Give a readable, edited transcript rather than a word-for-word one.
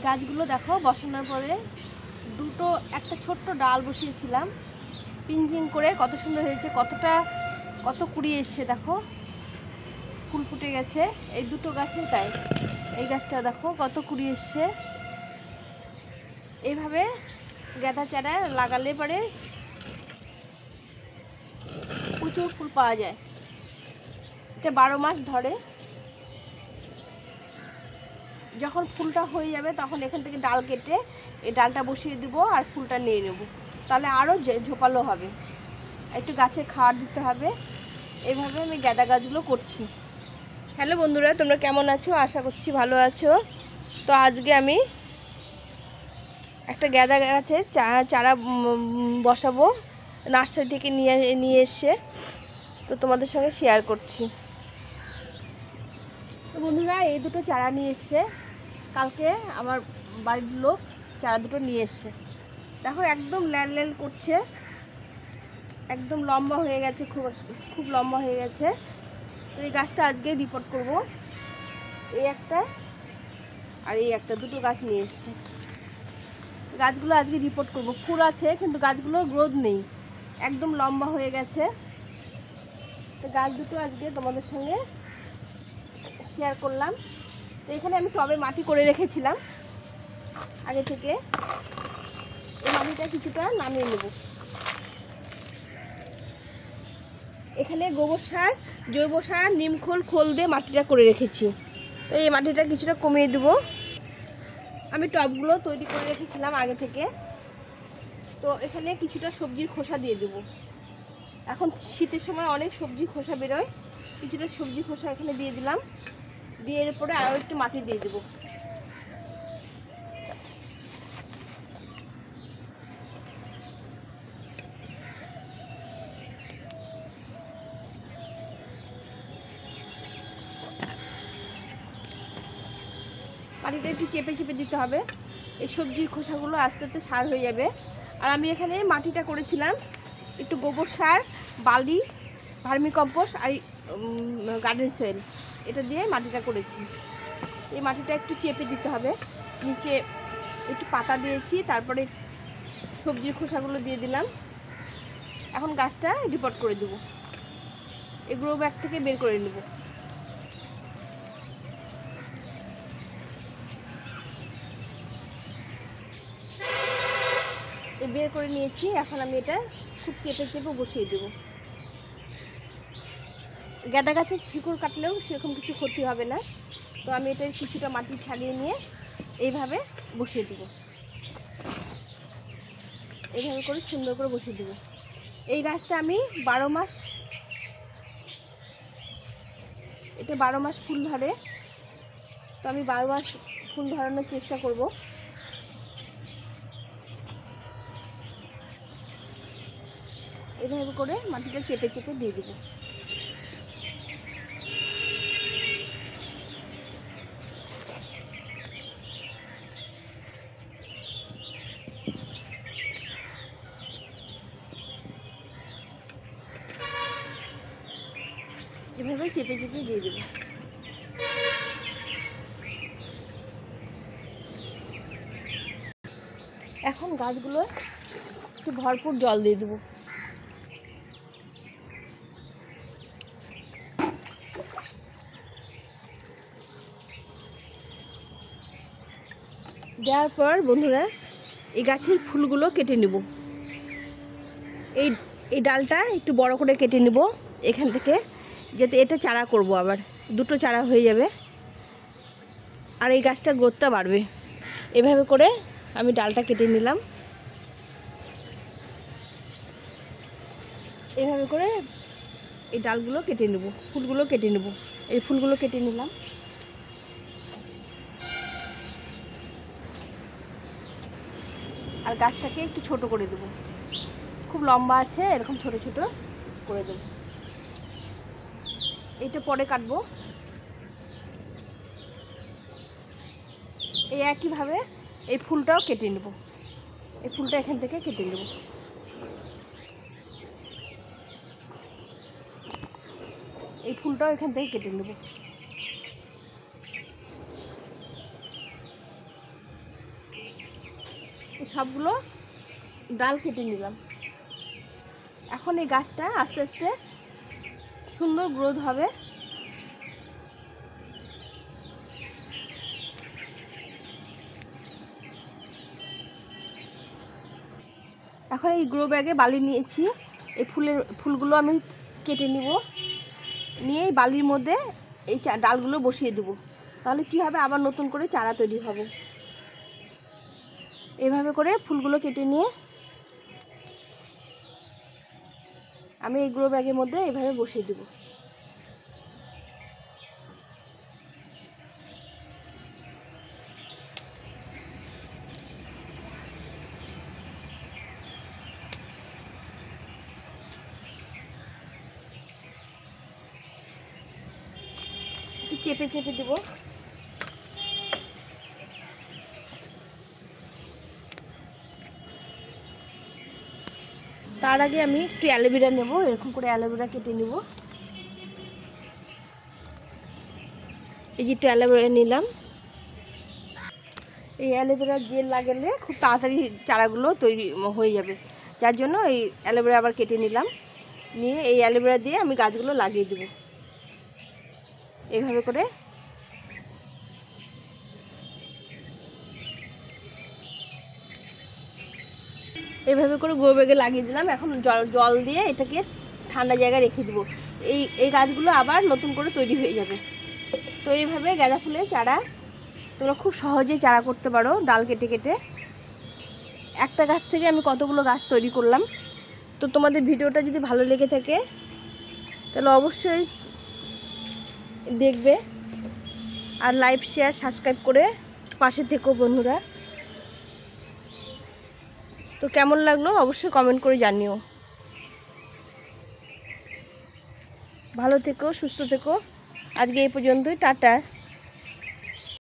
গাছগুলো দেখো বসানোর পরে দুটো একটা ছোট্ট ডাল বসিয়েছিলাম, পিঞ্জিং করে কত সুন্দর হয়েছে, কত কুড়ি এসছে দেখো, ফুল ফুটে গেছে। এই দুটো গাছে তাই, এই গাছটা দেখো কত কুড়ি এসছে। এইভাবে গাঁদা চারা লাগালে পরে প্রচুর ফুল পাওয়া যায়। এটা 12 মাস ধরে। যখন ফুলটা হয়ে যাবে তখন এখান থেকে ডাল কেটে এই ডালটা বসিয়ে দিব আর ফুলটা নিয়ে নেব, তাহলে আরও ঝোপালো হবে। একটু গাছের খাবার দিতে হবে। এইভাবে আমি গাঁদা গাছগুলো করছি। হ্যালো বন্ধুরা, তোমরা কেমন আছো? আশা করছি ভালো আছো। তো আজকে আমি একটা গাঁদা গাছের চারা বসাবো, নার্সারি থেকে নিয়ে এসে, তো তোমাদের সঙ্গে শেয়ার করছি। তো বন্ধুরা, এই দুটো চারা নিয়ে এসছে, কালকে আমার বাড়ির লোক চারা দুটো নিয়ে এসছে। দেখো একদম ল্যাল ল্যাল করছে, একদম লম্বা হয়ে গেছে, খুব লম্বা হয়ে গেছে। তো এই গাছটা আজকে রিপোর্ট করব। এই একটা আর এই একটা, দুটো গাছ নিয়ে এসছে। গাছগুলো আজকে রিপোর্ট করব। ফুল আছে কিন্তু গাছগুলো গ্রোথ নেই, একদম লম্বা হয়ে গেছে। তো গাছ দুটো আজকে তোমাদের সঙ্গে শেয়ার করলাম। তো এখানে আমি টবে মাটি করে রেখেছিলাম আগে থেকে, এই মাটিটা কিছুটা নামিয়ে নেব। এখানে গোবর সার, জৈব সার, নিম খোল দিয়ে মাটিটা করে রেখেছি। তো এই মাটিটা কিছুটা কমিয়ে দেব। আমি টবগুলো তৈরি করে রেখেছিলাম আগে থেকে। তো এখানে কিছুটা সবজির খোসা দিয়ে দেব। এখন শীতের সময় অনেক সবজির খোসা বেরোয়, কিছুটা সবজি খোসা এখানে দিয়ে দিলাম। দিয়ে এর পরে আরও একটু মাটি দিয়ে দেবো। মাটিটা একটু চেপে চেপে দিতে হবে, এই সবজির খোসাগুলো আস্তে আস্তে সার হয়ে যাবে। আর আমি এখানে মাটিটা করেছিলাম একটু গোবর সার, বালি, ভার্মি কম্পোস্ট আর গার্ডেন সয়েল, এটা দিয়ে মাটিটা করেছি। এই মাটিটা একটু চেপে দিতে হবে। নিচে একটু পাতা দিয়েছি, তারপরে সবজির খোসাগুলো দিয়ে দিলাম। এখন গাছটা রিপোর্ট করে দেবো, এই গ্রো ব্যাগ থেকে বের করে নেব। বের করে নিয়েছি, এখন আমি এটা খুব চেপে চেপে বসিয়ে দেবো। গাঁদা গাছের শিকড় কাটলেও সেরকম কিছু ক্ষতি হবে না। তো আমি এটা কিছুটা মাটি ছাড়িয়ে নিয়ে এইভাবে বসিয়ে দেবো, এইভাবে করে সুন্দর করে বসিয়ে দেবো। এই গাছটা আমি 12 মাস, এটা 12 মাস ফুল ধরে। তো আমি 12 মাস ফুল ধরানোর চেষ্টা করব। এইভাবে করে মাটিটা চেপে চেপে দিয়ে দেবো। এভাবে চেপে চেপে দিয়ে দেবো। এখন গাছগুলো একটু ভরপুর জল দিয়ে দেবো। দেওয়ার পর বন্ধুরা, এই গাছের ফুলগুলো কেটে নেব। এই ডালটা একটু বড় করে কেটে নেব এখান থেকে, যাতে এটা চারা করব, আবার দুটো চারা হয়ে যাবে আর এই গাছটা গ্রোথটা বাড়বে। এভাবে করে আমি ডালটা কেটে নিলাম। এভাবে করে এই ডালগুলো কেটে নেব, ফুলগুলো কেটে নেব। এই ফুলগুলো কেটে নিলাম। আর গাছটাকে একটু ছোট করে দেবো, খুব লম্বা আছে, এরকম ছোট ছোট করে দেবো। এইটা পরে কাটবো। এই একইভাবে এই ফুলটাও কেটে নেব, এই ফুলটা এখান থেকে কেটে নেব। এই ফুলটাও এখান থেকে কেটে নেব। সবগুলো ডাল কেটে নিলাম। এখন এই গাছটা আস্তে আস্তে সুন্দর গ্রোথ হবে। এখন এই গ্রো ব্যাগে বালি নিয়েছি, এই ফুলগুলো আমি কেটে নিব, নিয়ে এই বালির মধ্যে এই ডালগুলো বসিয়ে দেবো। তাহলে কি হবে, আবার নতুন করে চারা তৈরি হবে। এইভাবে করে ফুলগুলো কেটে নিয়ে আমি এই গ্রো ব্যাগের মধ্যে এইভাবে বসিয়ে দেবো। চেপে চেপে দেবো। তার আগে আমি একটু অ্যালোভেরা নেব, এরকম করে অ্যালোভেরা কেটে নেব। এই যে একটু অ্যালোভেরা নিলাম। এই অ্যালোভেরা জেল লাগালে খুব তাড়াতাড়ি চারাগুলো তৈরি হয়ে যাবে, যার জন্য এই অ্যালোভেরা আবার কেটে নিলাম। নিয়ে এই অ্যালোভেরা দিয়ে আমি গাছগুলো লাগিয়ে দেবো এইভাবে করে। এইভাবে করে গ্রো ব্যাগে লাগিয়ে দিলাম। এখন জল দিয়ে এটাকে ঠান্ডা জায়গায় রেখে দেবো। এই গাছগুলো আবার নতুন করে তৈরি হয়ে যাবে। তো এইভাবে গাঁদা ফুলের চারা তোমরা খুব সহজেই চারা করতে পারো, ডাল কেটে কেটে। একটা গাছ থেকে আমি কতগুলো গাছ তৈরি করলাম। তো তোমাদের ভিডিওটা যদি ভালো লেগে থাকে তাহলে অবশ্যই দেখবে, আর লাইক শেয়ার সাবস্ক্রাইব করে পাশে থেকো বন্ধুরা। তো কেমন লাগলো অবশ্যই কমেন্ট করে জানিও। ভালো থেকো, সুস্থ থেকো। আজকে এই পর্যন্তই, টাটা।